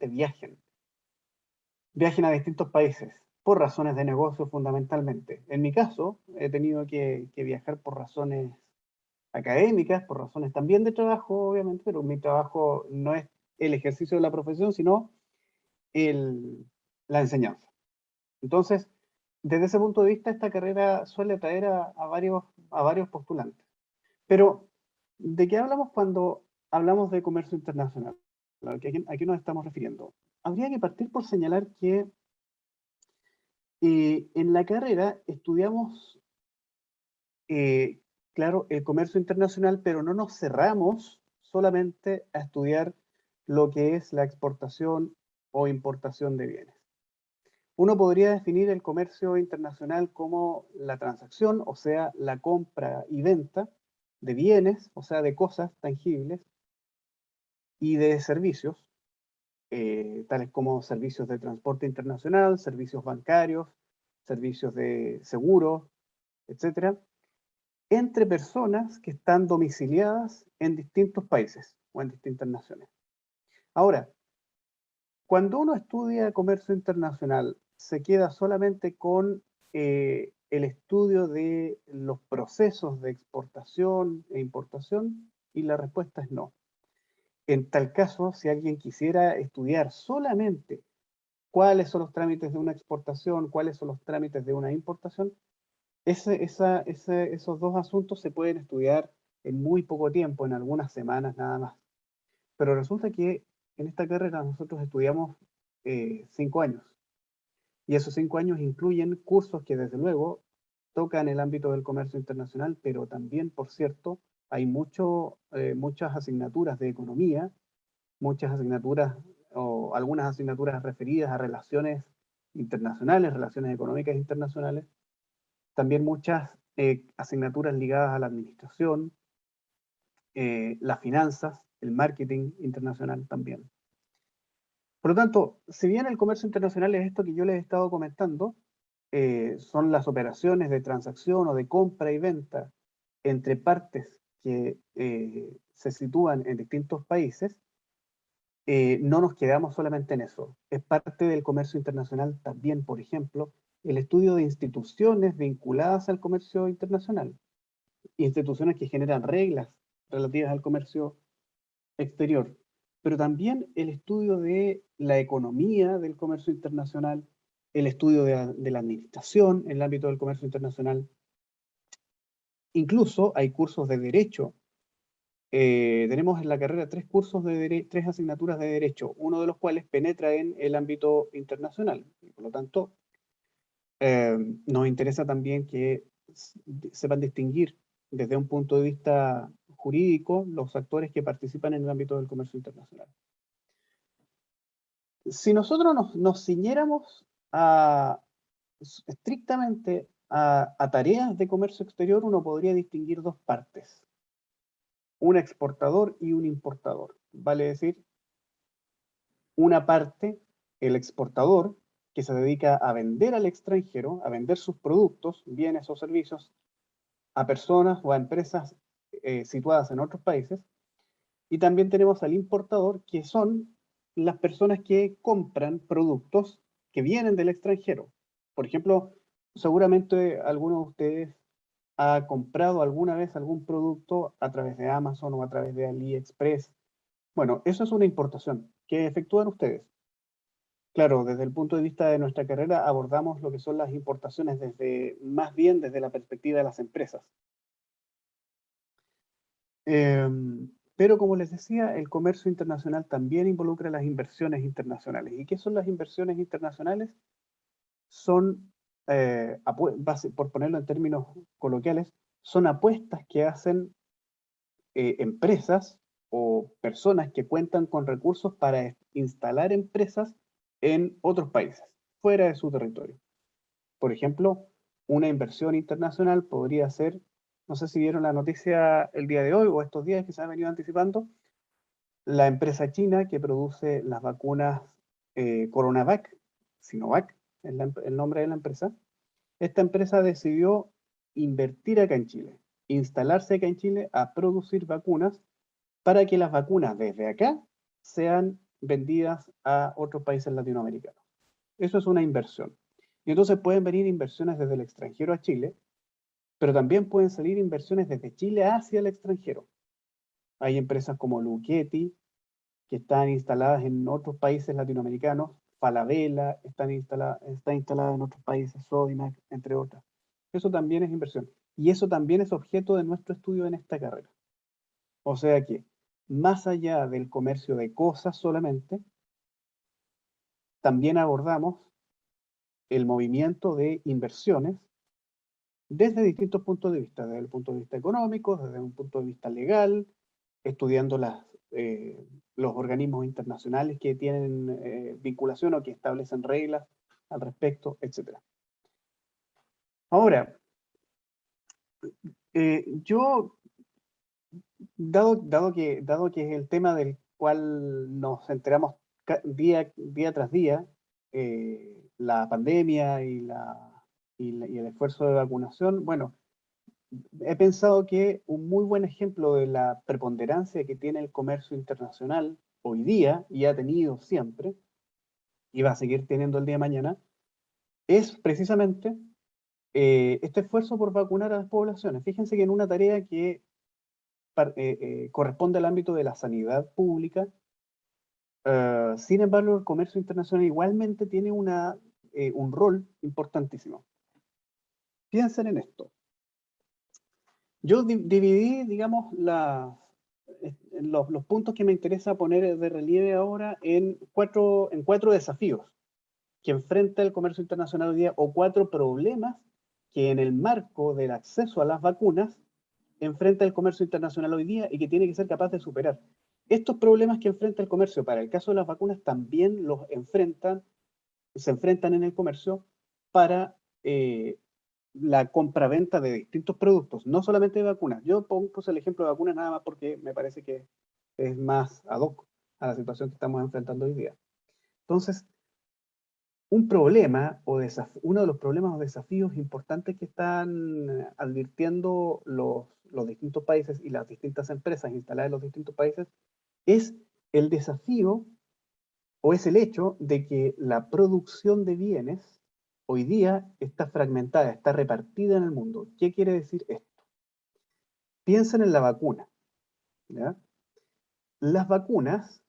simplemente viajen a distintos países por razones de negocio fundamentalmente. En mi caso, he tenido que viajar por razones académicas, por razones también de trabajo, obviamente, pero mi trabajo no es el ejercicio de la profesión, sino la enseñanza. Entonces, desde ese punto de vista, esta carrera suele atraer a varios postulantes. Pero, ¿de qué hablamos cuando hablamos de comercio internacional? ¿A qué nos estamos refiriendo? Habría que partir por señalar que en la carrera estudiamos, eh, claro, el comercio internacional, pero no nos cerramos solamente a estudiar lo que es la exportación o importación de bienes. Uno podría definir el comercio internacional como la transacción, o sea, la compra y venta de bienes, o sea, de cosas tangibles, y de servicios, tales como servicios de transporte internacional, servicios bancarios, servicios de seguro, etcétera, entre personas que están domiciliadas en distintos países o en distintas naciones. Ahora, cuando uno estudia comercio internacional, se queda solamente con el estudio de los procesos de exportación e importación, y la respuesta es no. En tal caso, si alguien quisiera estudiar solamente cuáles son los trámites de una exportación, cuáles son los trámites de una importación, esos dos asuntos se pueden estudiar en muy poco tiempo, en algunas semanas nada más. Pero resulta que en esta carrera nosotros estudiamos 5 años. Y esos 5 años incluyen cursos que desde luego tocan el ámbito del comercio internacional, pero también, por cierto, hay muchas asignaturas de economía, muchas asignaturas o algunas asignaturas referidas a relaciones internacionales, relaciones económicas internacionales, también muchas asignaturas ligadas a la administración, las finanzas, el marketing internacional también. Por lo tanto, si bien el comercio internacional es esto que yo les he estado comentando, son las operaciones de transacción o de compra y venta entre partes que se sitúan en distintos países, no nos quedamos solamente en eso. Es parte del comercio internacional también, por ejemplo, el estudio de instituciones vinculadas al comercio internacional, instituciones que generan reglas relativas al comercio exterior, pero también el estudio de la economía del comercio internacional, el estudio de la administración en el ámbito del comercio internacional. Incluso hay cursos de derecho. Tenemos en la carrera tres asignaturas de derecho, uno de los cuales penetra en el ámbito internacional. Y por lo tanto, nos interesa también que sepan distinguir desde un punto de vista jurídico los actores que participan en el ámbito del comercio internacional. Si nosotros nos ciñéramos estrictamente a tareas de comercio exterior, uno podría distinguir dos partes: un exportador y un importador. Vale decir, una parte, el exportador, que se dedica a vender al extranjero, a vender sus productos, bienes o servicios, a personas o a empresas situadas en otros países. Y también tenemos al importador, que son las personas que compran productos que vienen del extranjero. Por ejemplo, seguramente alguno de ustedes ha comprado alguna vez algún producto a través de Amazon o a través de AliExpress. Bueno, eso es una importación que efectúan ustedes. Claro, desde el punto de vista de nuestra carrera abordamos lo que son las importaciones más bien desde la perspectiva de las empresas. Pero como les decía, el comercio internacional también involucra las inversiones internacionales. ¿Y qué son las inversiones internacionales? Son, por ponerlo en términos coloquiales, son apuestas que hacen empresas o personas que cuentan con recursos para instalar empresas en otros países, fuera de su territorio. Por ejemplo, una inversión internacional podría ser, no sé si vieron la noticia el día de hoy o estos días que se han venido anticipando, la empresa china que produce las vacunas Coronavac, Sinovac, es el nombre de la empresa. Esta empresa decidió invertir acá en Chile, instalarse acá en Chile a producir vacunas para que las vacunas desde acá sean vendidas a otros países latinoamericanos. Eso es una inversión. Y entonces pueden venir inversiones desde el extranjero a Chile, pero también pueden salir inversiones desde Chile hacia el extranjero. Hay empresas como Luchetti, que están instaladas en otros países latinoamericanos, Falabella está instalada en otros países, Sodimac, entre otras. Eso también es inversión. Y eso también es objeto de nuestro estudio en esta carrera. O sea que, más allá del comercio de cosas solamente, también abordamos el movimiento de inversiones desde distintos puntos de vista, desde el punto de vista económico, desde un punto de vista legal, estudiando los organismos internacionales que tienen vinculación o que establecen reglas al respecto, etc. Ahora, yo, dado que es el tema del cual nos enteramos día tras día, la pandemia y el esfuerzo de vacunación, bueno, he pensado que un muy buen ejemplo de la preponderancia que tiene el comercio internacional hoy día, y ha tenido siempre, y va a seguir teniendo el día de mañana, es precisamente este esfuerzo por vacunar a las poblaciones. Fíjense que en una tarea que corresponde al ámbito de la sanidad pública, sin embargo, el comercio internacional igualmente tiene un rol importantísimo. Piensen en esto. Yo dividí, digamos, los puntos que me interesa poner de relieve ahora en cuatro desafíos que enfrenta el comercio internacional hoy día, o cuatro problemas que en el marco del acceso a las vacunas enfrenta el comercio internacional hoy día y que tiene que ser capaz de superar. Estos problemas que enfrenta el comercio para el caso de las vacunas también se enfrentan en el comercio para la compraventa de distintos productos, no solamente de vacunas. Yo puse el ejemplo de vacunas nada más porque me parece que es más ad hoc a la situación que estamos enfrentando hoy día. Entonces, un problema uno de los problemas o desafíos importantes que están advirtiendo los distintos países y las distintas empresas instaladas en los distintos países es el desafío o es el hecho de que la producción de bienes hoy día está fragmentada, está repartida en el mundo. ¿Qué quiere decir esto? Piensen en la vacuna, ¿ya? Las vacunas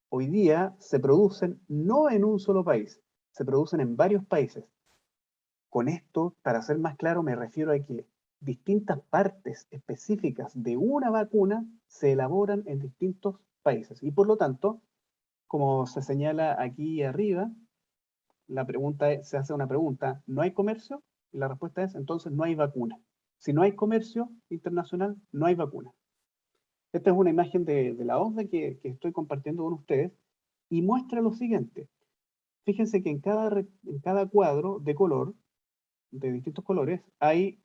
hoy día se producen no en un solo país, se producen en varios países. Con esto, para ser más claro, me refiero a que distintas partes específicas de una vacuna se elaboran en distintos países. Y por lo tanto, como se señala aquí arriba, se hace una pregunta, ¿no hay comercio? Y la respuesta es, entonces no hay vacuna. Si no hay comercio internacional, no hay vacuna. Esta es una imagen de la OCDE que estoy compartiendo con ustedes y muestra lo siguiente. Fíjense que en cada cuadro de color, de distintos colores, hay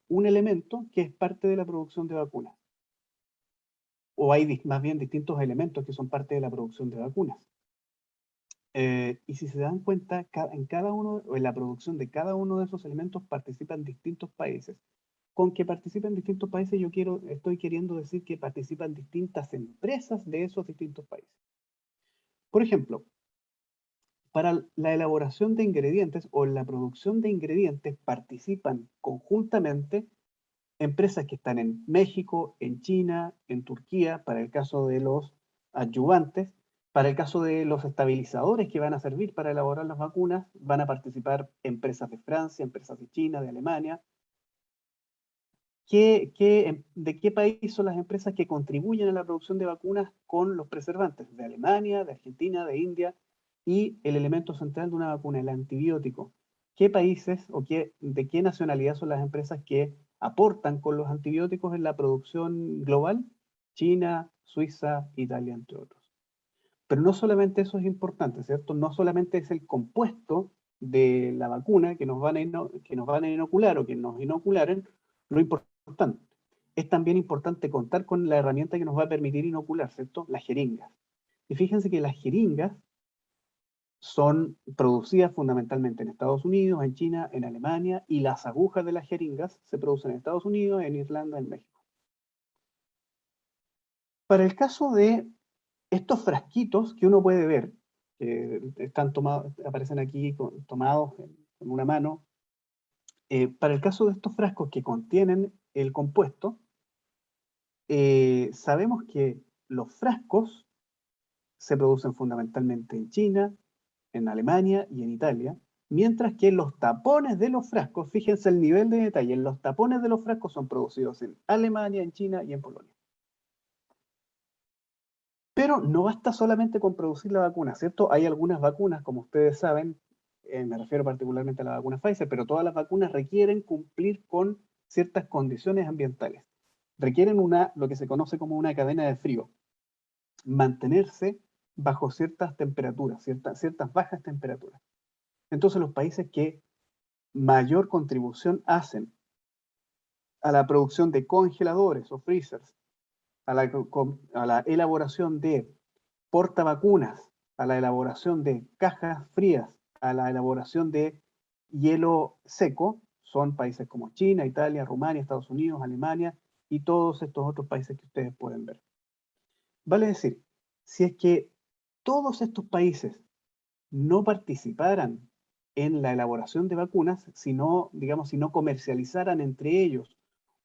un elemento que es parte de la producción de vacunas. O hay más bien distintos elementos que son parte de la producción de vacunas. Y si se dan cuenta, en la producción de cada uno de esos elementos participan distintos países. Con que participen distintos países, estoy queriendo decir que participan distintas empresas de esos distintos países. Por ejemplo, para la elaboración de ingredientes o la producción de ingredientes participan conjuntamente empresas que están en México, en China, en Turquía, para el caso de los adyuvantes. Para el caso de los estabilizadores que van a servir para elaborar las vacunas, van a participar empresas de Francia, empresas de China, de Alemania. ¿De qué país son las empresas que contribuyen a la producción de vacunas con los preservantes? De Alemania, de Argentina, de India, y el elemento central de una vacuna, el antibiótico. ¿Qué países de qué nacionalidad son las empresas que aportan con los antibióticos en la producción global? China, Suiza, Italia, entre otros. Pero no solamente eso es importante, ¿cierto? No solamente es el compuesto de la vacuna que nos van a inocular o que nos inocularon, lo importante. Es también importante contar con la herramienta que nos va a permitir inocular, ¿cierto? Las jeringas. Y fíjense que las jeringas son producidas fundamentalmente en Estados Unidos, en China, en Alemania, y las agujas de las jeringas se producen en Estados Unidos, en Irlanda, en México. Para el caso de Estos frasquitos que uno puede ver, que están tomados, aparecen aquí tomados con una mano, para el caso de estos frascos que contienen el compuesto, sabemos que los frascos se producen fundamentalmente en China, en Alemania y en Italia, mientras que los tapones de los frascos, fíjense el nivel de detalle, los tapones de los frascos son producidos en Alemania, en China y en Polonia. Pero no basta solamente con producir la vacuna, ¿cierto? Hay algunas vacunas, como ustedes saben, me refiero particularmente a la vacuna Pfizer, pero todas las vacunas requieren cumplir con ciertas condiciones ambientales. Requieren lo que se conoce como una cadena de frío, mantenerse bajo ciertas temperaturas, ciertas bajas temperaturas. Entonces los países que mayor contribución hacen a la producción de congeladores o freezers, a la elaboración de portavacunas, a la elaboración de cajas frías, a la elaboración de hielo seco, son países como China, Italia, Rumania, Estados Unidos, Alemania y todos estos otros países que ustedes pueden ver. Vale decir, si es que todos estos países no participaran en la elaboración de vacunas, sino, digamos, si no comercializaran entre ellos,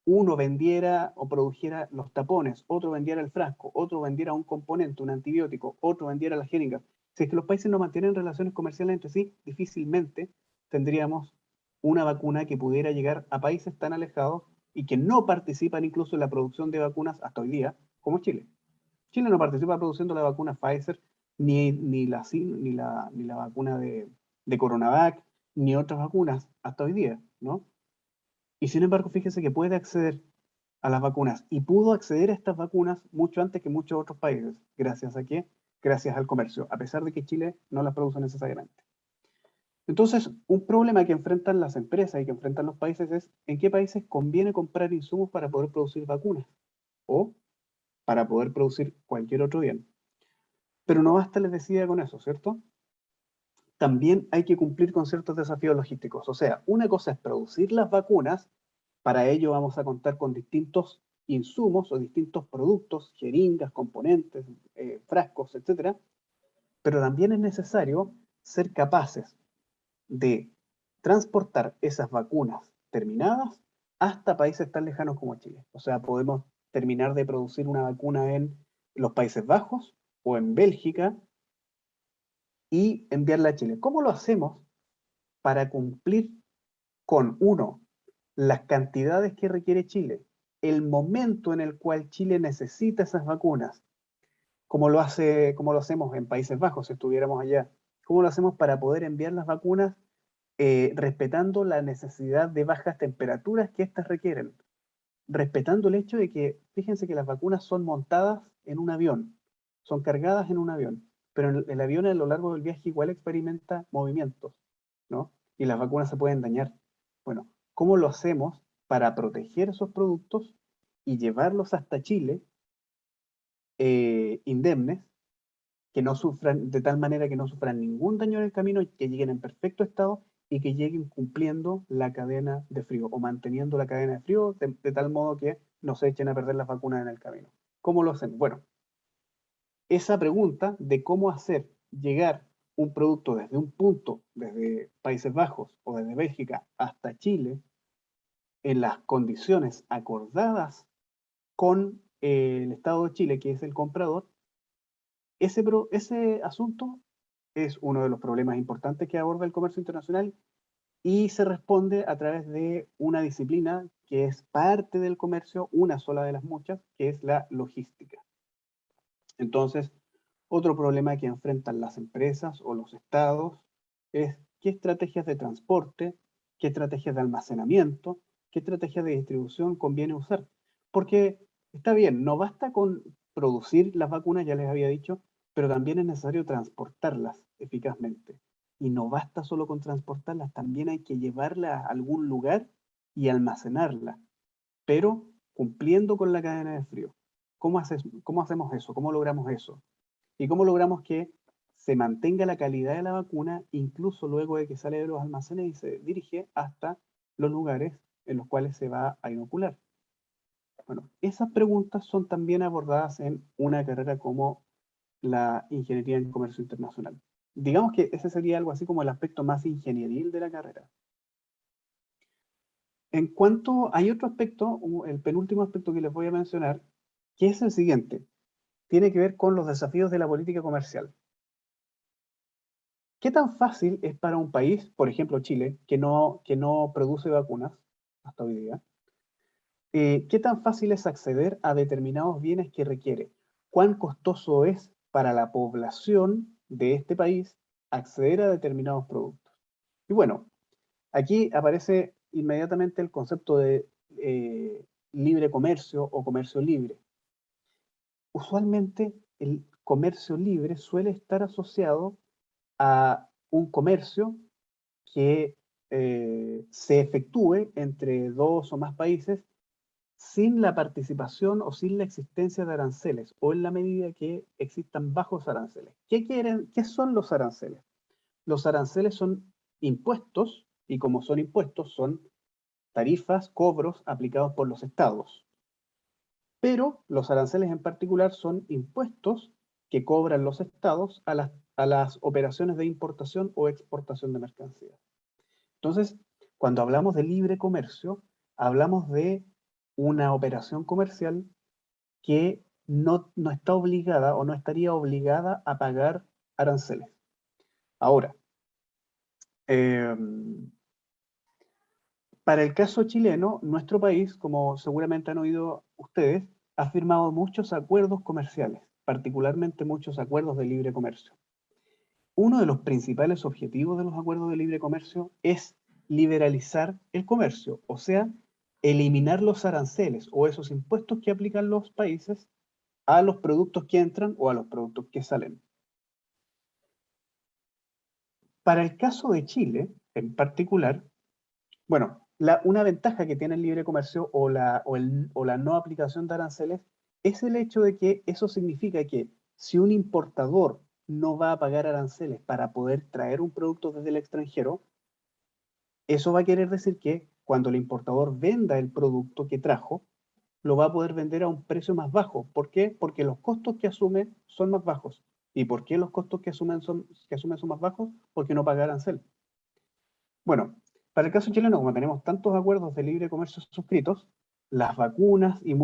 uno vendiera o produjera los tapones, otro vendiera el frasco, otro vendiera un componente, un antibiótico, otro vendiera las jeringas. Si es que los países no mantienen relaciones comerciales entre sí, difícilmente tendríamos una vacuna que pudiera llegar a países tan alejados y que no participan incluso en la producción de vacunas hasta hoy día, como Chile. Chile no participa produciendo la vacuna Pfizer, ni la vacuna de Coronavac, ni otras vacunas hasta hoy día, ¿no? Y sin embargo, fíjese que puede acceder a las vacunas y pudo acceder a estas vacunas mucho antes que muchos otros países. ¿Gracias a qué? Gracias al comercio, a pesar de que Chile no las produce necesariamente. Entonces, un problema que enfrentan las empresas y que enfrentan los países es en qué países conviene comprar insumos para poder producir vacunas o para poder producir cualquier otro bien. Pero no basta, les decía, con eso, ¿cierto? También hay que cumplir con ciertos desafíos logísticos. O sea, una cosa es producir las vacunas, para ello vamos a contar con distintos insumos o distintos productos, jeringas, componentes, frascos, etcétera, pero también es necesario ser capaces de transportar esas vacunas terminadas hasta países tan lejanos como Chile. O sea, podemos terminar de producir una vacuna en los Países Bajos o en Bélgica y enviarla a Chile. ¿Cómo lo hacemos para cumplir con, uno, las cantidades que requiere Chile, el momento en el cual Chile necesita esas vacunas, como lo hacemos en Países Bajos si estuviéramos allá? ¿Cómo lo hacemos para poder enviar las vacunas respetando la necesidad de bajas temperaturas que éstas requieren? Respetando el hecho de que, fíjense que las vacunas son montadas en un avión, son cargadas en un avión, pero el avión a lo largo del viaje igual experimenta movimientos, ¿no? Y las vacunas se pueden dañar. Bueno, ¿cómo lo hacemos para proteger esos productos y llevarlos hasta Chile indemnes, que no sufran, de tal manera que no sufran ningún daño en el camino, y que lleguen en perfecto estado y que lleguen cumpliendo la cadena de frío o manteniendo la cadena de frío de tal modo que no se echen a perder las vacunas en el camino? ¿Cómo lo hacen? Bueno, esa pregunta de cómo hacer llegar un producto desde un punto, desde Países Bajos o desde Bélgica hasta Chile, en las condiciones acordadas con el Estado de Chile, que es el comprador, ese asunto es uno de los problemas importantes que aborda el comercio internacional y se responde a través de una disciplina que es parte del comercio, una sola de las muchas, que es la logística. Entonces, otro problema que enfrentan las empresas o los estados es qué estrategias de transporte, qué estrategias de almacenamiento, qué estrategias de distribución conviene usar. Porque está bien, no basta con producir las vacunas, ya les había dicho, pero también es necesario transportarlas eficazmente. Y no basta solo con transportarlas, también hay que llevarlas a algún lugar y almacenarlas, pero cumpliendo con la cadena de frío. ¿Cómo hacemos eso? ¿Cómo logramos eso? ¿Y cómo logramos que se mantenga la calidad de la vacuna incluso luego de que sale de los almacenes y se dirige hasta los lugares en los cuales se va a inocular? Bueno, esas preguntas son también abordadas en una carrera como la ingeniería en comercio internacional. Digamos que ese sería algo así como el aspecto más ingenieril de la carrera. En cuanto, hay otro aspecto, el penúltimo aspecto que les voy a mencionar, que es el siguiente. Tiene que ver con los desafíos de la política comercial. ¿Qué tan fácil es para un país, por ejemplo Chile, que no produce vacunas hasta hoy día? ¿Qué tan fácil es acceder a determinados bienes que requiere? ¿Cuán costoso es para la población de este país acceder a determinados productos? Y bueno, aquí aparece inmediatamente el concepto de libre comercio o comercio libre. Usualmente el comercio libre suele estar asociado a un comercio que se efectúe entre dos o más países sin la participación o sin la existencia de aranceles, o en la medida que existan bajos aranceles. ¿Qué son los aranceles? Los aranceles son impuestos, y como son impuestos, son tarifas, cobros aplicados por los estados. Pero los aranceles en particular son impuestos que cobran los estados a las operaciones de importación o exportación de mercancías. Entonces, cuando hablamos de libre comercio, hablamos de una operación comercial que no está obligada o no estaría obligada a pagar aranceles. Ahora, eh, para el caso chileno, nuestro país, como seguramente han oído ustedes, ha firmado muchos acuerdos comerciales, particularmente muchos acuerdos de libre comercio. Uno de los principales objetivos de los acuerdos de libre comercio es liberalizar el comercio, o sea, eliminar los aranceles o esos impuestos que aplican los países a los productos que entran o a los productos que salen. Para el caso de Chile, en particular, bueno, una ventaja que tiene el libre comercio o la no aplicación de aranceles es el hecho de que eso significa que si un importador no va a pagar aranceles para poder traer un producto desde el extranjero, eso va a querer decir que cuando el importador venda el producto que trajo, lo va a poder vender a un precio más bajo. ¿Por qué? Porque los costos que asume son más bajos. ¿Y por qué los costos que asumen son más bajos? Porque no paga arancel. Bueno, para el caso chileno, como tenemos tantos acuerdos de libre comercio suscritos, las vacunas y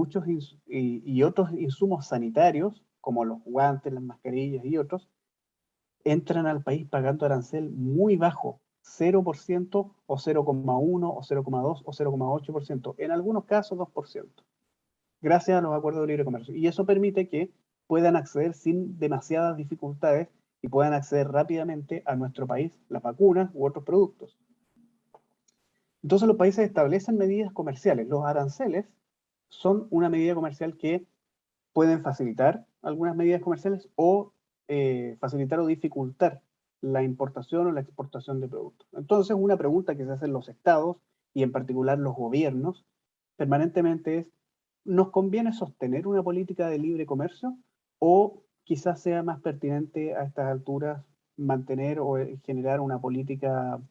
y otros insumos sanitarios, como los guantes, las mascarillas y otros, entran al país pagando arancel muy bajo, 0% o 0,1 o 0,2 o 0,8%, en algunos casos 2%, gracias a los acuerdos de libre comercio. Y eso permite que puedan acceder sin demasiadas dificultades y puedan acceder rápidamente a nuestro país las vacunas u otros productos. Entonces los países establecen medidas comerciales. Los aranceles son una medida comercial que pueden facilitar algunas medidas comerciales o facilitar o dificultar la importación o la exportación de productos. Entonces, una pregunta que se hacen los estados y en particular los gobiernos permanentemente es, ¿nos conviene sostener una política de libre comercio o quizás sea más pertinente a estas alturas mantener o generar una política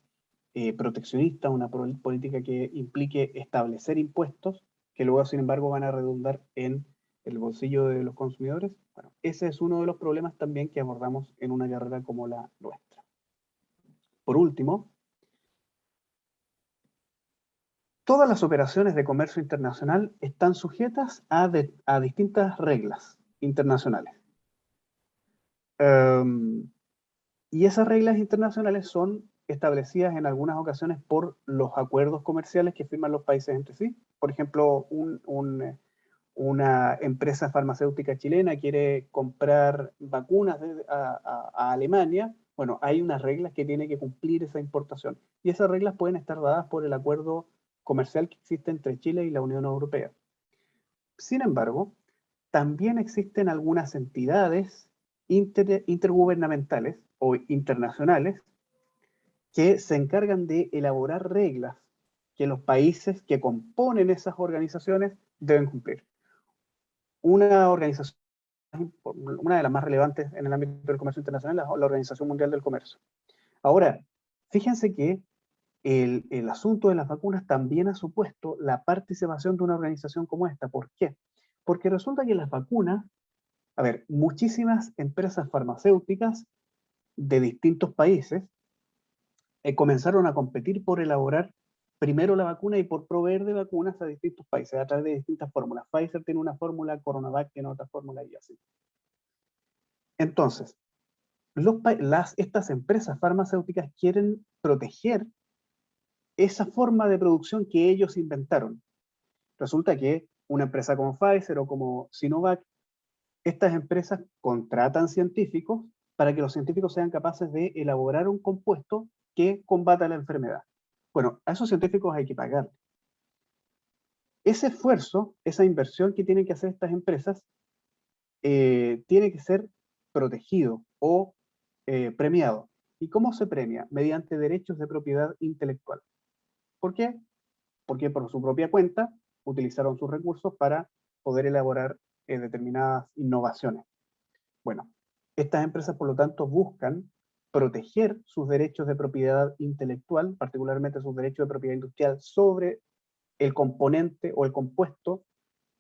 proteccionista, una política que implique establecer impuestos que luego, sin embargo, van a redundar en el bolsillo de los consumidores? Bueno, ese es uno de los problemas también que abordamos en una carrera como la nuestra. Por último, todas las operaciones de comercio internacional están sujetas a distintas reglas internacionales. Um, y esas reglas internacionales son establecidas en algunas ocasiones por los acuerdos comerciales que firman los países entre sí. Por ejemplo, una empresa farmacéutica chilena quiere comprar vacunas a Alemania. Bueno, hay unas reglas que tiene que cumplir esa importación. Y esas reglas pueden estar dadas por el acuerdo comercial que existe entre Chile y la Unión Europea. Sin embargo, también existen algunas entidades intergubernamentales o internacionales que se encargan de elaborar reglas que los países que componen esas organizaciones deben cumplir. Una organización, una de las más relevantes en el ámbito del comercio internacional, la Organización Mundial del Comercio. Ahora, fíjense que el asunto de las vacunas también ha supuesto la participación de una organización como esta. ¿Por qué? Porque resulta que las vacunas A ver, muchísimas empresas farmacéuticas de distintos países comenzaron a competir por elaborar primero la vacuna y por proveer de vacunas a distintos países a través de distintas fórmulas. Pfizer tiene una fórmula, CoronaVac tiene otra fórmula y así. Entonces, estas empresas farmacéuticas quieren proteger esa forma de producción que ellos inventaron. Resulta que una empresa como Pfizer o como Sinovac, estas empresas contratan científicos para que los científicos sean capaces de elaborar un compuesto que combata la enfermedad. Bueno, a esos científicos hay que pagar. Ese esfuerzo, esa inversión que tienen que hacer estas empresas, tiene que ser protegido o premiado. ¿Y cómo se premia? Mediante derechos de propiedad intelectual. ¿Por qué? Porque por su propia cuenta utilizaron sus recursos para poder elaborar determinadas innovaciones. Bueno, estas empresas, por lo tanto, buscan proteger sus derechos de propiedad intelectual, particularmente sus derechos de propiedad industrial, sobre el componente o el compuesto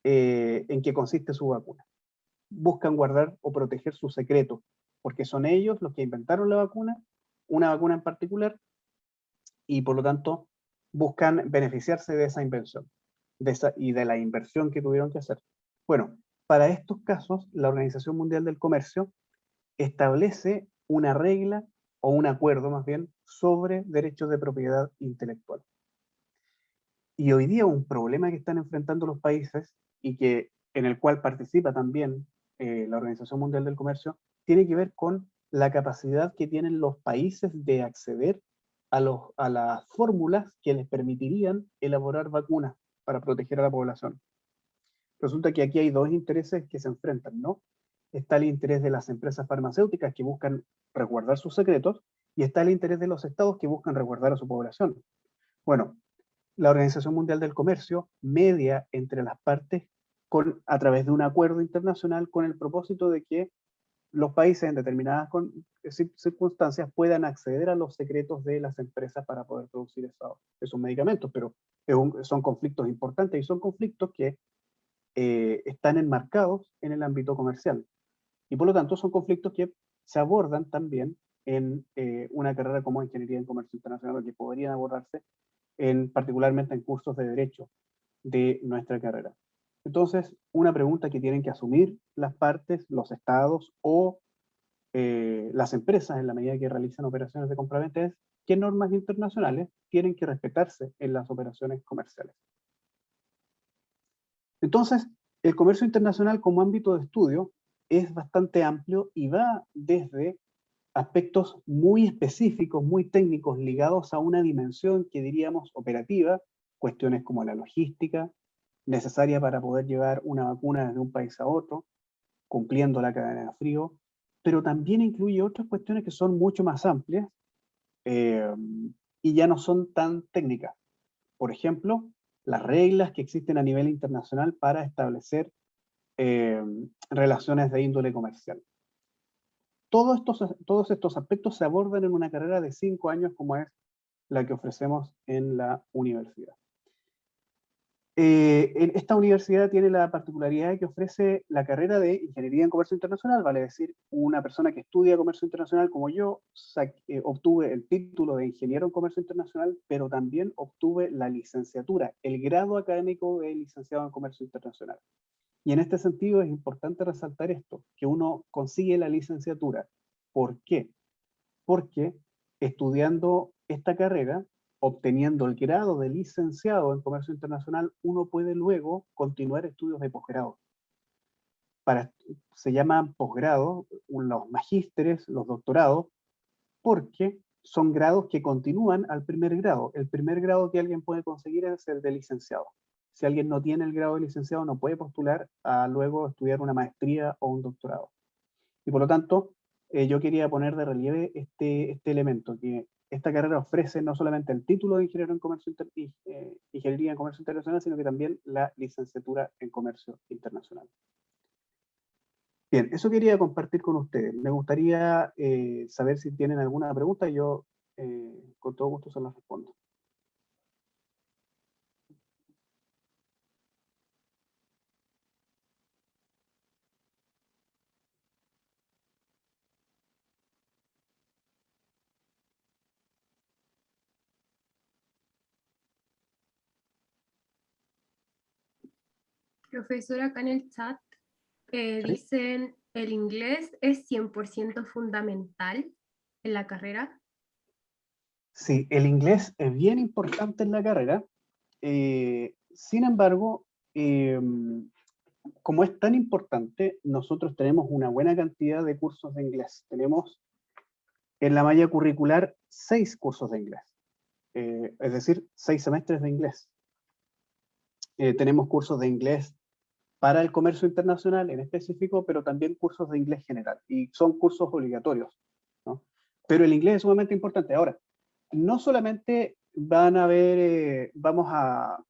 en que consiste su vacuna. Buscan guardar o proteger sus secretos, porque son ellos los que inventaron la vacuna, una vacuna en particular, y por lo tanto buscan beneficiarse de esa invención y de la inversión que tuvieron que hacer. Bueno, para estos casos, la Organización Mundial del Comercio establece una regla o un acuerdo más bien sobre derechos de propiedad intelectual. Y hoy día un problema que están enfrentando los países y que en el cual participa también la Organización Mundial del Comercio tiene que ver con la capacidad que tienen los países de acceder a las fórmulas que les permitirían elaborar vacunas para proteger a la población. Resulta que aquí hay dos intereses que se enfrentan, ¿no? Está el interés de las empresas farmacéuticas que buscan resguardar sus secretos y está el interés de los estados que buscan resguardar a su población. Bueno, la Organización Mundial del Comercio media entre las partes a través de un acuerdo internacional con el propósito de que los países en determinadas circunstancias puedan acceder a los secretos de las empresas para poder producir esos medicamentos, pero son conflictos importantes y son conflictos que están enmarcados en el ámbito comercial. Y por lo tanto son conflictos que se abordan también en una carrera como Ingeniería en Comercio Internacional, que podrían abordarse particularmente en cursos de derecho de nuestra carrera. Entonces, una pregunta que tienen que asumir las partes, los estados o las empresas en la medida que realizan operaciones de compraventa es qué normas internacionales tienen que respetarse en las operaciones comerciales. Entonces, el comercio internacional como ámbito de estudio es bastante amplio y va desde aspectos muy específicos, muy técnicos, ligados a una dimensión que diríamos operativa, cuestiones como la logística, necesaria para poder llevar una vacuna desde un país a otro, cumpliendo la cadena de frío, pero también incluye otras cuestiones que son mucho más amplias eh, y ya no son tan técnicas. Por ejemplo, las reglas que existen a nivel internacional para establecer eh, relaciones de índole comercial. Todos estos aspectos se abordan en una carrera de 5 años como es la que ofrecemos en la universidad. Esta universidad tiene la particularidad de que ofrece la carrera de Ingeniería en Comercio Internacional, vale decir, una persona que estudia Comercio Internacional como yo, obtuve el título de Ingeniero en Comercio Internacional, pero también obtuve la licenciatura, el grado académico de Licenciado en Comercio Internacional. Y en este sentido es importante resaltar esto, que uno consigue la licenciatura. ¿Por qué? Porque estudiando esta carrera, obteniendo el grado de licenciado en comercio internacional, uno puede luego continuar estudios de posgrado. Se llaman posgrados, los magísteres, los doctorados, porque son grados que continúan al primer grado. El primer grado que alguien puede conseguir es el de licenciado. Si alguien no tiene el grado de licenciado, no puede postular a luego estudiar una maestría o un doctorado. Y por lo tanto, yo quería poner de relieve este elemento, que esta carrera ofrece no solamente el título de ingeniero en comercio ingeniería en comercio internacional, sino que también la licenciatura en comercio internacional. Bien, eso quería compartir con ustedes. Me gustaría saber si tienen alguna pregunta, yo con todo gusto se las respondo. Profesor, acá en el chat ¿Sí? dicen, ¿el inglés es 100% fundamental en la carrera? Sí, el inglés es bien importante en la carrera. Sin embargo, como es tan importante, nosotros tenemos una buena cantidad de cursos de inglés. Tenemos en la malla curricular 6 cursos de inglés, es decir, 6 semestres de inglés. Tenemos cursos de inglés para el comercio internacional en específico, pero también cursos de inglés general, y son cursos obligatorios, ¿no? Pero el inglés es sumamente importante. Ahora, no solamente van a haber, vamos a,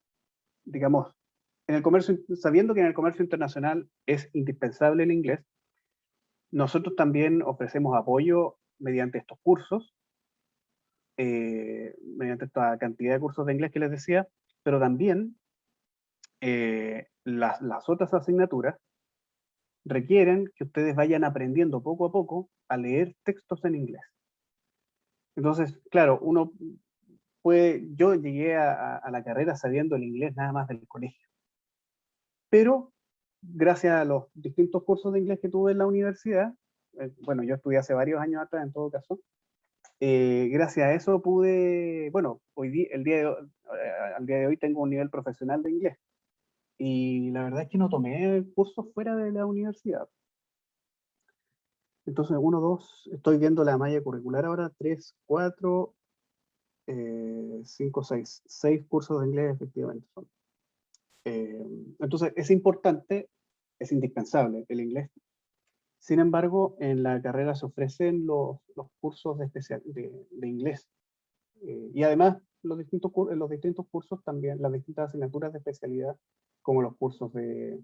digamos, en el comercio, sabiendo que en el comercio internacional es indispensable el inglés, nosotros también ofrecemos apoyo mediante estos cursos, mediante esta cantidad de cursos de inglés que les decía, pero también las otras asignaturas requieren que ustedes vayan aprendiendo poco a poco a leer textos en inglés. Entonces, claro, uno puede, yo llegué a la carrera sabiendo el inglés nada más del colegio, pero gracias a los distintos cursos de inglés que tuve en la universidad, bueno, yo estudié hace varios años atrás en todo caso, gracias a eso pude, bueno, al día de hoy tengo un nivel profesional de inglés, y la verdad es que no tomé cursos fuera de la universidad. Entonces, uno, dos, estoy viendo la malla curricular ahora, 3, 4, 5, 6. 6 cursos de inglés efectivamente son. Entonces, es importante, es indispensable el inglés. Sin embargo, en la carrera se ofrecen los cursos de inglés. Y además, los distintos cursos también, las distintas asignaturas de especialidad, como los cursos de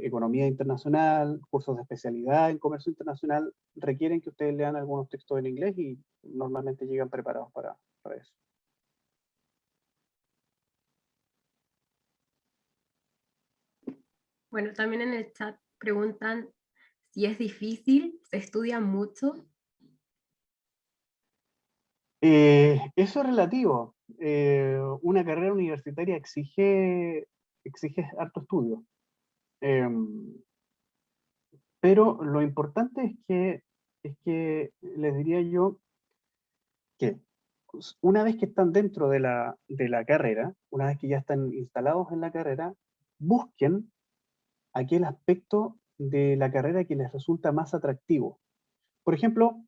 economía internacional, cursos de especialidad en comercio internacional, requieren que ustedes lean algunos textos en inglés y normalmente llegan preparados para eso. Bueno, también en el chat preguntan si es difícil, se estudia mucho. Eso es relativo. Una carrera universitaria exige harto estudio. Pero lo importante es que les diría yo que una vez que están dentro de la carrera, una vez que ya están instalados en la carrera, busquen aquel aspecto de la carrera que les resulta más atractivo. Por ejemplo,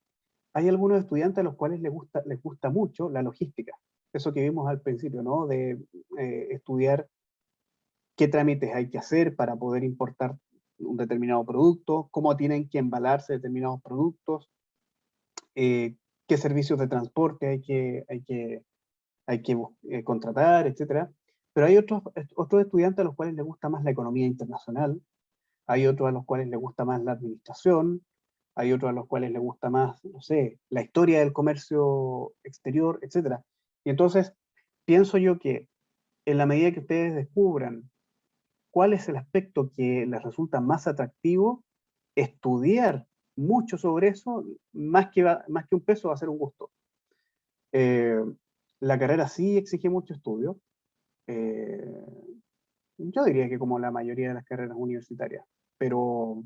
hay algunos estudiantes a los cuales les gusta mucho la logística. Eso que vimos al principio, ¿no? De estudiar qué trámites hay que hacer para poder importar un determinado producto, cómo tienen que embalarse determinados productos, eh, qué servicios de transporte hay que contratar, etcétera. Pero hay otros estudiantes a los cuales les gusta más la economía internacional, hay otros a los cuales les gusta más la administración, hay otros a los cuales les gusta más, no sé, la historia del comercio exterior, etcétera. Y entonces, pienso yo que en la medida que ustedes descubran cuál es el aspecto que les resulta más atractivo, estudiar mucho sobre eso, más que un peso, va a ser un gusto. Eh, la carrera sí exige mucho estudio. eh, yo diría que como la mayoría de las carreras universitarias, pero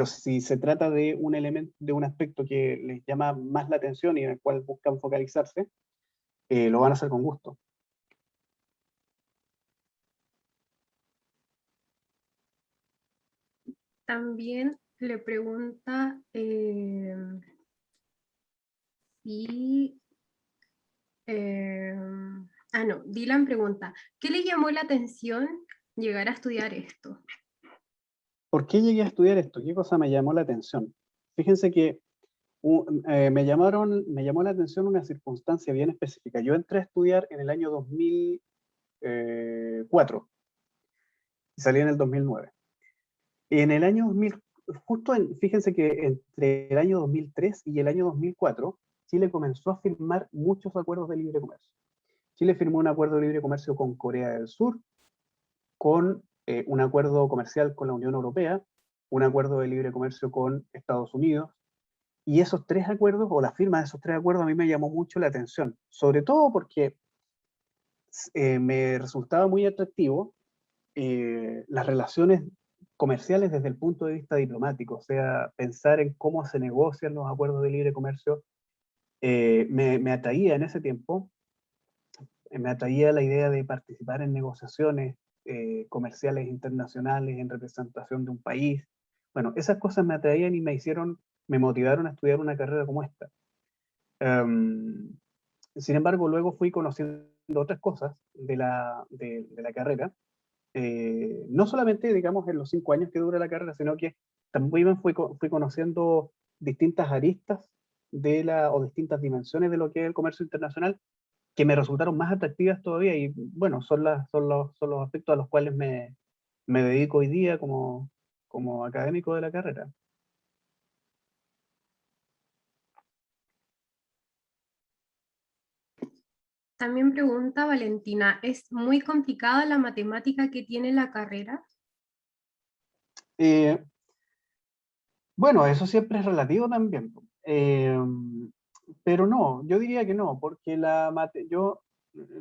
si se trata de un elemento, de un aspecto que les llama más la atención y en el cual buscan focalizarse, lo van a hacer con gusto. También le pregunta si... no, Dylan pregunta, ¿qué le llamó la atención llegar a estudiar esto? ¿Por qué llegué a estudiar esto? ¿Qué cosa me llamó la atención? Fíjense que me llamó la atención una circunstancia bien específica. Yo entré a estudiar en el año 2004 y salí en el 2009. En el año 2000, fíjense que entre el año 2003 y el año 2004, Chile comenzó a firmar muchos acuerdos de libre comercio. Chile firmó un acuerdo de libre comercio con Corea del Sur, con un acuerdo comercial con la Unión Europea, un acuerdo de libre comercio con Estados Unidos, y esos 3 acuerdos, o la firma de esos 3 acuerdos, a mí me llamó mucho la atención, sobre todo porque me resultaba muy atractivo las relaciones comerciales desde el punto de vista diplomático, o sea, pensar en cómo se negocian los acuerdos de libre comercio, me atraía en ese tiempo, me atraía la idea de participar en negociaciones comerciales internacionales en representación de un país. Bueno, esas cosas me atraían y me motivaron a estudiar una carrera como esta. Sin embargo, luego fui conociendo otras cosas de la carrera, no solamente, digamos, en los 5 años que dura la carrera, sino que también fui conociendo distintas aristas o distintas dimensiones de lo que es el comercio internacional, que me resultaron más atractivas todavía, y bueno, son los aspectos a los cuales me dedico hoy día como académico de la carrera. También pregunta Valentina, ¿es muy complicada la matemática que tiene la carrera? Eh, bueno, eso siempre es relativo también. Pero no, yo diría que no, porque yo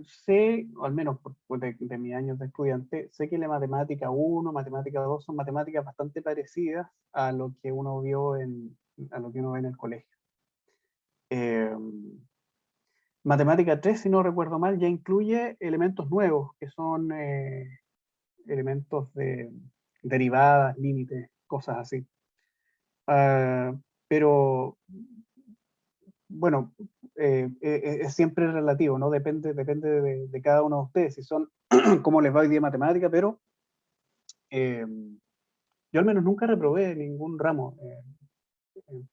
sé, o al menos de mis años de estudiante, sé que la matemática uno, matemática 2 son matemáticas bastante parecidas a lo que uno a lo que uno ve en el colegio. Eh, Matemática 3, si no recuerdo mal, ya incluye elementos nuevos, que son elementos de derivadas, límites, cosas así. Ah, pero bueno, es siempre relativo, ¿no? Depende de cada uno de ustedes, si son, cómo les va hoy día matemática, pero eh, yo al menos nunca reprobé ningún ramo en,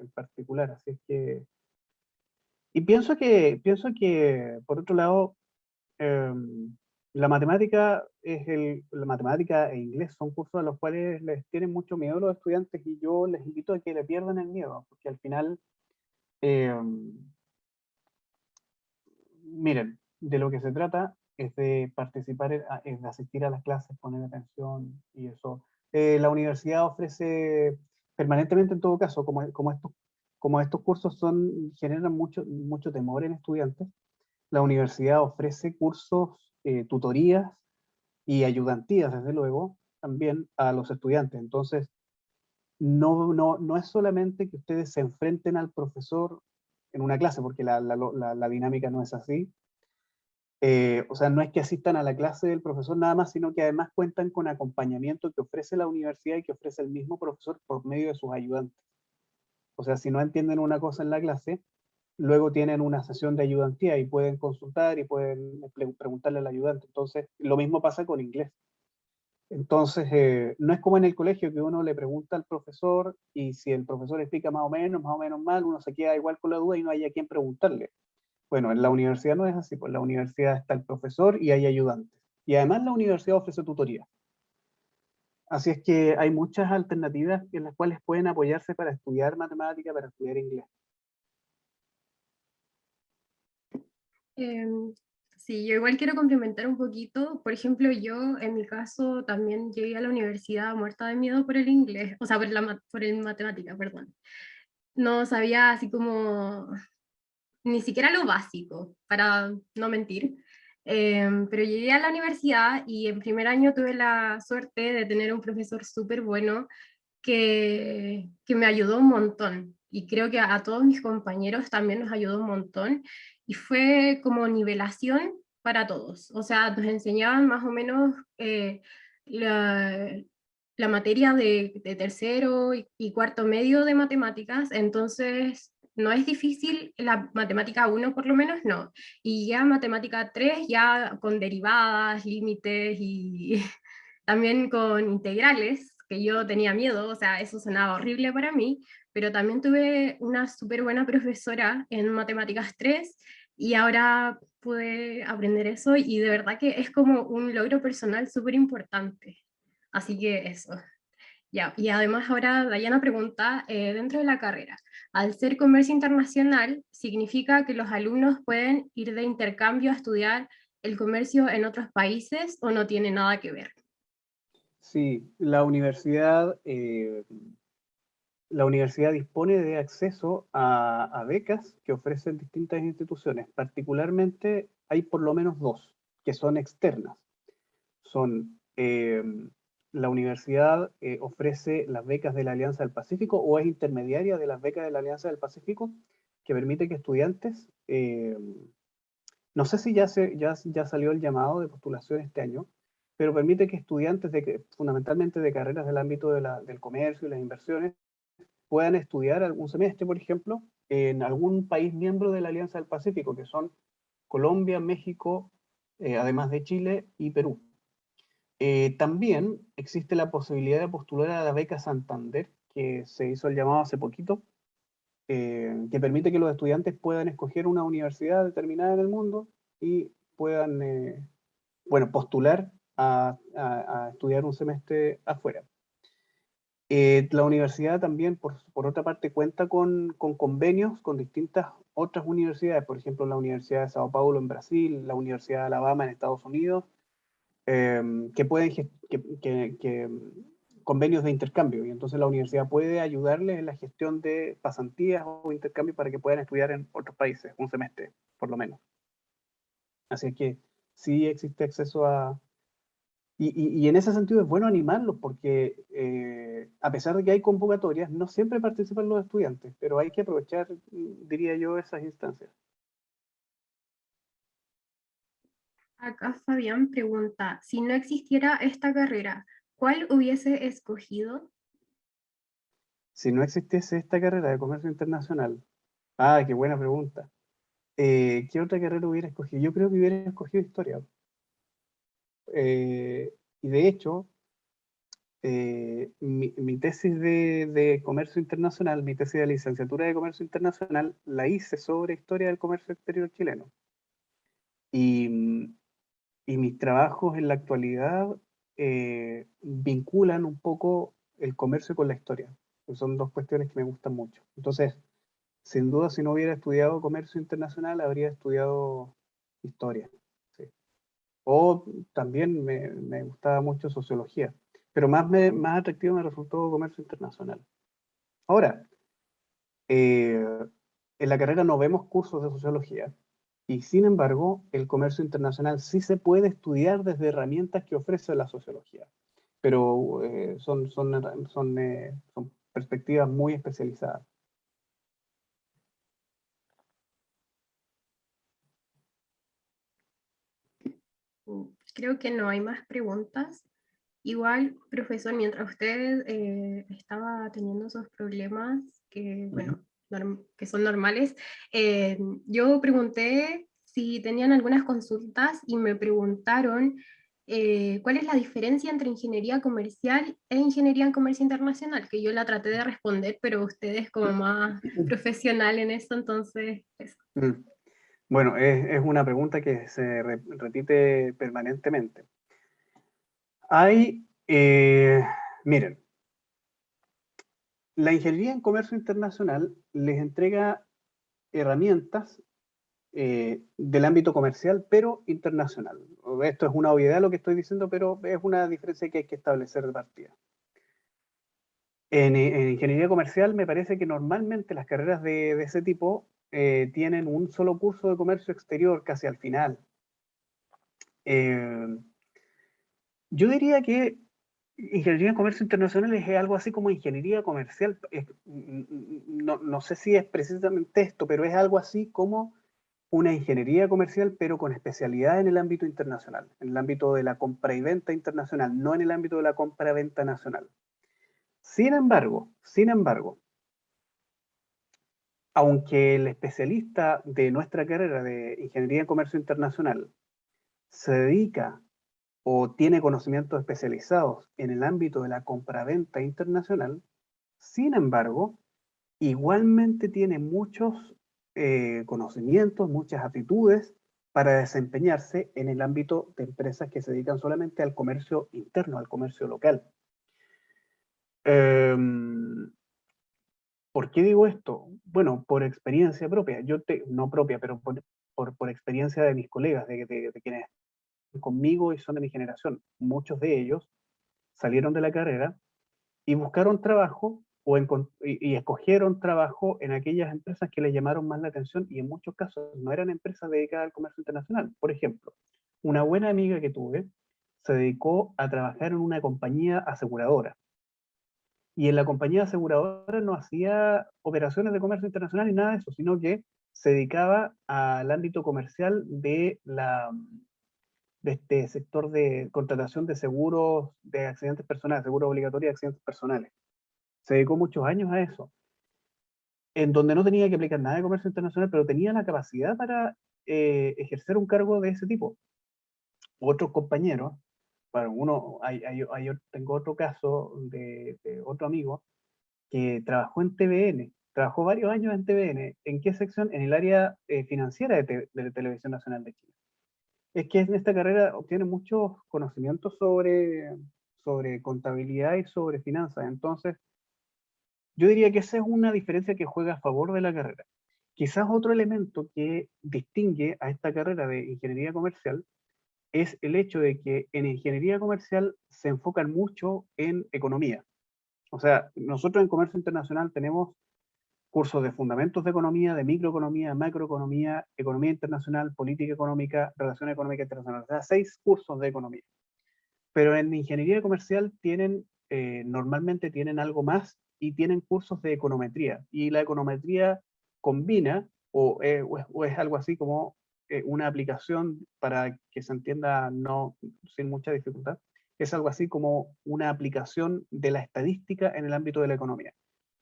en particular, así es que, y pienso que por otro lado, eh, la matemática e inglés son cursos a los cuales les tienen mucho miedo los estudiantes, y yo les invito a que le pierdan el miedo, porque al final, eh, miren, de lo que se trata es de participar, es de asistir a las clases, poner atención y eso. La universidad ofrece permanentemente, en todo caso, como estos cursos generan mucho temor en estudiantes, la universidad ofrece cursos, tutorías y ayudantías, desde luego, también a los estudiantes. Entonces, no es solamente que ustedes se enfrenten al profesor en una clase, porque la dinámica no es así. O sea, no es que asistan a la clase del profesor nada más, sino que además cuentan con acompañamiento que ofrece la universidad y que ofrece el mismo profesor por medio de sus ayudantes. O sea, si no entienden una cosa en la clase, luego tienen una sesión de ayudantía y pueden consultar y pueden preguntarle al ayudante. Entonces, lo mismo pasa con inglés. Entonces, no es como en el colegio, que uno le pregunta al profesor y si el profesor explica más o menos mal, uno se queda igual con la duda y no hay a quién preguntarle. Bueno, en la universidad no es así, pues en la universidad está el profesor y hay ayudantes. Y además la universidad ofrece tutoría. Así es que hay muchas alternativas en las cuales pueden apoyarse para estudiar matemática, para estudiar inglés. Em, sí, yo igual quiero complementar un poquito. Por ejemplo, yo en mi caso también llegué a la universidad muerta de miedo por el inglés, o sea, por el matemática, perdón. No sabía así como ni siquiera lo básico, para no mentir. Pero llegué a la universidad y en primer año tuve la suerte de tener un profesor súper bueno que me ayudó un montón. Y creo que a todos mis compañeros también nos ayudó un montón. Y fue como nivelación para todos. O sea, nos enseñaban más o menos la, la materia de tercero y cuarto medio de matemáticas. Entonces, no es difícil la matemática uno por lo menos no. Y ya matemática 3 ya con derivadas, límites y también con integrales, que yo tenía miedo, o sea, eso sonaba horrible para mí, pero también tuve una súper buena profesora en matemáticas 3 y ahora pude aprender eso y de verdad que es como un logro personal súper importante. Así que eso. Ya, y además ahora Dayana pregunta, dentro de la carrera, al ser comercio internacional, ¿significa que los alumnos pueden ir de intercambio a estudiar el comercio en otros países o no tiene nada que ver? Sí, la universidad dispone de acceso a becas que ofrecen distintas instituciones. Particularmente hay por lo menos dos que son externas. Son la universidad ofrece las becas de la Alianza del Pacífico o es intermediaria de las becas de la Alianza del Pacífico, que permite que estudiantes, no sé si ya salió el llamado de postulación este año, pero permite que estudiantes fundamentalmente de carreras del ámbito del comercio y las inversiones puedan estudiar algún semestre, por ejemplo, en algún país miembro de la Alianza del Pacífico, que son Colombia, México, además de Chile y Perú. También existe la posibilidad de postular a la beca Santander, que se hizo el llamado hace poquito, que permite que los estudiantes puedan escoger una universidad determinada en el mundo y puedan, bueno, postular a estudiar un semestre afuera. La universidad también, por otra parte, cuenta con convenios con distintas otras universidades, por ejemplo, la Universidad de Sao Paulo en Brasil, la Universidad de Alabama en Estados Unidos, que pueden convenios de intercambio, y entonces la universidad puede ayudarles en la gestión de pasantías o intercambios para que puedan estudiar en otros países, un semestre, por lo menos. Así que sí existe acceso a... Y en ese sentido es bueno animarlos porque a pesar de que hay convocatorias, no siempre participan los estudiantes, pero hay que aprovechar, diría yo, esas instancias. Acá Fabián pregunta, si no existiera esta carrera, ¿cuál hubiese escogido? Si no existiese esta carrera de comercio internacional, qué buena pregunta. ¿Qué otra carrera hubiera escogido? Yo creo que hubiera escogido historia. Y de hecho, mi tesis de comercio internacional, mi tesis de licenciatura de comercio internacional, la hice sobre historia del comercio exterior chileno. Y, y mis trabajos en la actualidad vinculan un poco el comercio con la historia. Son dos cuestiones que me gustan mucho. Entonces, sin duda, si no hubiera estudiado comercio internacional, habría estudiado historia. Sí. O también me gustaba mucho sociología, pero más atractivo me resultó comercio internacional. Ahora, eh, en la carrera no vemos cursos de sociología, y sin embargo, el comercio internacional sí se puede estudiar desde herramientas que ofrece la sociología, pero son perspectivas muy especializadas. Creo que no hay más preguntas. Igual, profesor, mientras usted estaba teniendo esos problemas que, bueno, que son normales, yo pregunté si tenían algunas consultas y me preguntaron cuál es la diferencia entre ingeniería comercial e ingeniería en comercio internacional, que yo la traté de responder, pero usted es como más profesional en eso, entonces, eso. Mm. Bueno, es una pregunta que se repite permanentemente. Hay, miren, la ingeniería en comercio internacional les entrega herramientas del ámbito comercial, pero internacional. Esto es una obviedad lo que estoy diciendo, pero es una diferencia que hay que establecer de partida. En ingeniería comercial me parece que normalmente las carreras de ese tipo tienen un solo curso de comercio exterior casi al final. Eh, yo diría que ingeniería en comercio internacional es algo así como ingeniería comercial. No sé si es precisamente esto, pero es algo así como una ingeniería comercial, pero con especialidad en el ámbito internacional, en el ámbito de la compra y venta internacional, no en el ámbito de la compra-venta nacional. Sin embargo, aunque el especialista de nuestra carrera de ingeniería en comercio internacional se dedica o tiene conocimientos especializados en el ámbito de la compraventa internacional, sin embargo, igualmente tiene muchos conocimientos, muchas aptitudes para desempeñarse en el ámbito de empresas que se dedican solamente al comercio interno, al comercio local. ¿Por qué digo esto? Bueno, por experiencia propia, no propia, pero por experiencia de mis colegas, de quienes están conmigo y son de mi generación. Muchos de ellos salieron de la carrera y buscaron trabajo y escogieron trabajo en aquellas empresas que les llamaron más la atención, y en muchos casos no eran empresas dedicadas al comercio internacional. Por ejemplo, una buena amiga que tuve se dedicó a trabajar en una compañía aseguradora. Y en la compañía aseguradora no hacía operaciones de comercio internacional ni nada de eso, sino que se dedicaba al ámbito comercial de este sector de contratación de seguros de accidentes personales, seguros obligatorios de accidentes personales. Se dedicó muchos años a eso, en donde no tenía que aplicar nada de comercio internacional, pero tenía la capacidad para ejercer un cargo de ese tipo. Otros compañeros, bueno, tengo otro caso de otro amigo que trabajó en TVN, trabajó varios años en TVN. ¿En qué sección? En el área financiera de Televisión Nacional de Chile. Es que en esta carrera obtiene muchos conocimientos sobre contabilidad y sobre finanzas. Entonces, yo diría que esa es una diferencia que juega a favor de la carrera. Quizás otro elemento que distingue a esta carrera de ingeniería comercial es el hecho de que en ingeniería comercial se enfocan mucho en economía. O sea, nosotros en comercio internacional tenemos cursos de fundamentos de economía, de microeconomía, macroeconomía, economía internacional, política económica, relaciones económicas internacionales. O sea, 6 cursos de economía. Pero en ingeniería comercial normalmente tienen algo más y tienen cursos de econometría. Y la econometría combina, o es algo así como una aplicación, para que se entienda no sin mucha dificultad, es algo así como una aplicación de la estadística en el ámbito de la economía.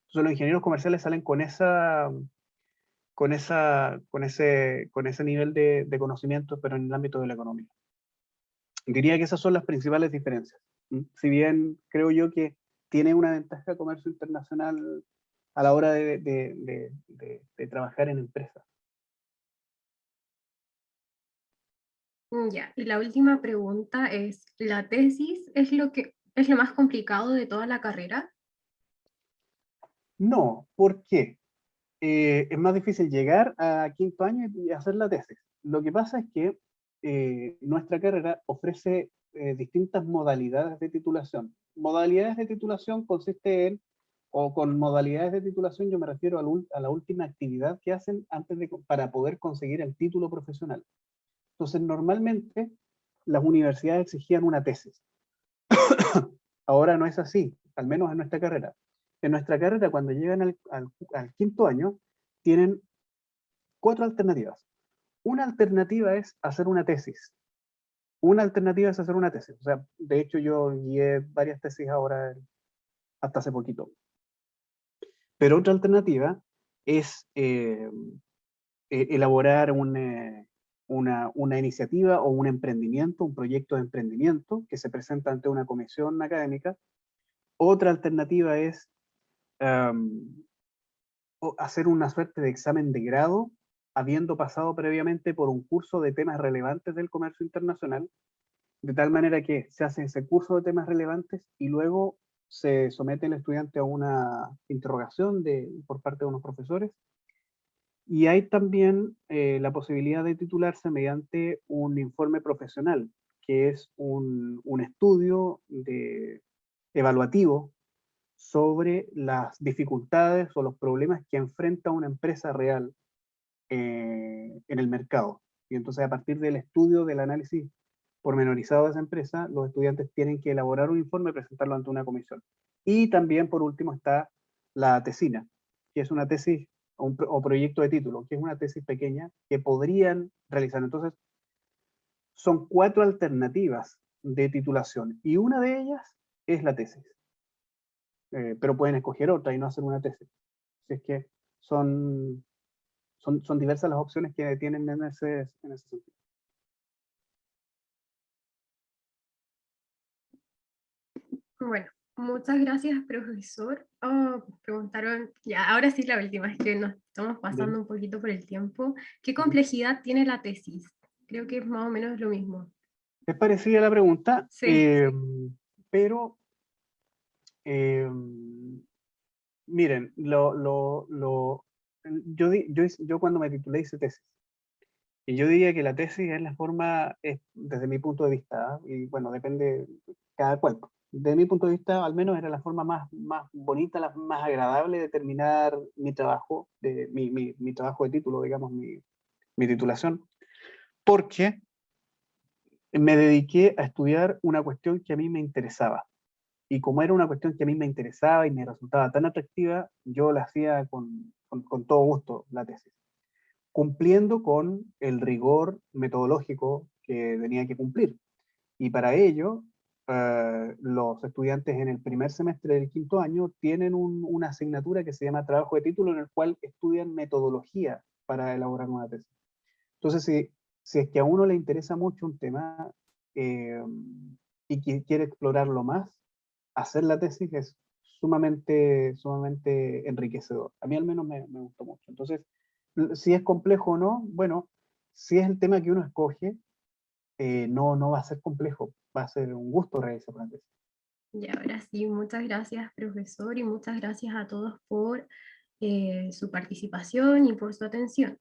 Entonces los ingenieros comerciales salen con ese nivel de conocimiento, pero en el ámbito de la economía. Diría que esas son las principales diferencias. Si bien creo yo que tiene una ventaja comercio internacional a la hora de trabajar en empresas. Ya, y la última pregunta es, ¿la tesis es lo más complicado de toda la carrera? No, ¿por qué? Es más difícil llegar a quinto año y hacer la tesis. Lo que pasa es que nuestra carrera ofrece distintas modalidades de titulación. Modalidades de titulación consiste en, o con modalidades de titulación yo me refiero a la última actividad que hacen para poder conseguir el título profesional. Entonces, normalmente las universidades exigían una tesis. Ahora no es así, al menos en nuestra carrera. En nuestra carrera, cuando llegan al quinto año, tienen 4 alternativas. Una alternativa es hacer una tesis. Una alternativa es hacer una tesis. O sea, de hecho yo guié varias tesis ahora, hasta hace poquito. Pero otra alternativa es elaborar una iniciativa o un emprendimiento, un proyecto de emprendimiento que se presenta ante una comisión académica. Otra alternativa es um, hacer una suerte de examen de grado, habiendo pasado previamente por un curso de temas relevantes del comercio internacional, de tal manera que se hace ese curso de temas relevantes y luego se somete el estudiante a una interrogación por parte de unos profesores. Y hay también la posibilidad de titularse mediante un informe profesional, que es un estudio evaluativo sobre las dificultades o los problemas que enfrenta una empresa real en el mercado. Y entonces, a partir del estudio, del análisis pormenorizado de esa empresa, los estudiantes tienen que elaborar un informe y presentarlo ante una comisión. Y también, por último, está la tesina, que es una tesis o proyecto de título, que es una tesis pequeña que podrían realizar. Entonces, son 4 alternativas de titulación y una de ellas es la tesis. Pero pueden escoger otra y no hacer una tesis. Si es que son diversas las opciones que tienen en ese sentido. Bueno, muchas gracias, profesor. Oh, preguntaron, ya, ahora sí la última, es que nos estamos Bien. pasando un poquito por el tiempo. ¿Qué Ujú. complejidad tiene la tesis? Creo que es más o menos lo mismo. Es parecida la pregunta, Sí, pero eh, miren, yo cuando me titulé hice tesis. Y yo diría que la tesis es la forma, desde mi punto de vista, ¿ah? Y bueno, depende cada cual. De mi punto de vista, al menos era la forma más bonita, la más agradable de terminar mi trabajo, mi trabajo de título, digamos, mi titulación. Porque me dediqué a estudiar una cuestión que a mí me interesaba. Y como era una cuestión que a mí me interesaba y me resultaba tan atractiva, yo la hacía con todo gusto, la tesis, cumpliendo con el rigor metodológico que tenía que cumplir. Y para ello, los estudiantes en el primer semestre del quinto año tienen una asignatura que se llama trabajo de título, en el cual estudian metodología para elaborar una tesis. Entonces, si es que a uno le interesa mucho un tema eh, y que quiere explorarlo más, hacer la tesis es sumamente enriquecedor. A mí al menos me gustó mucho. Entonces, si es complejo o no, bueno, si es el tema que uno escoge, no va a ser complejo, va a ser un gusto realizar una tesis. Y ahora sí, muchas gracias, profesor, y muchas gracias a todos por su participación y por su atención.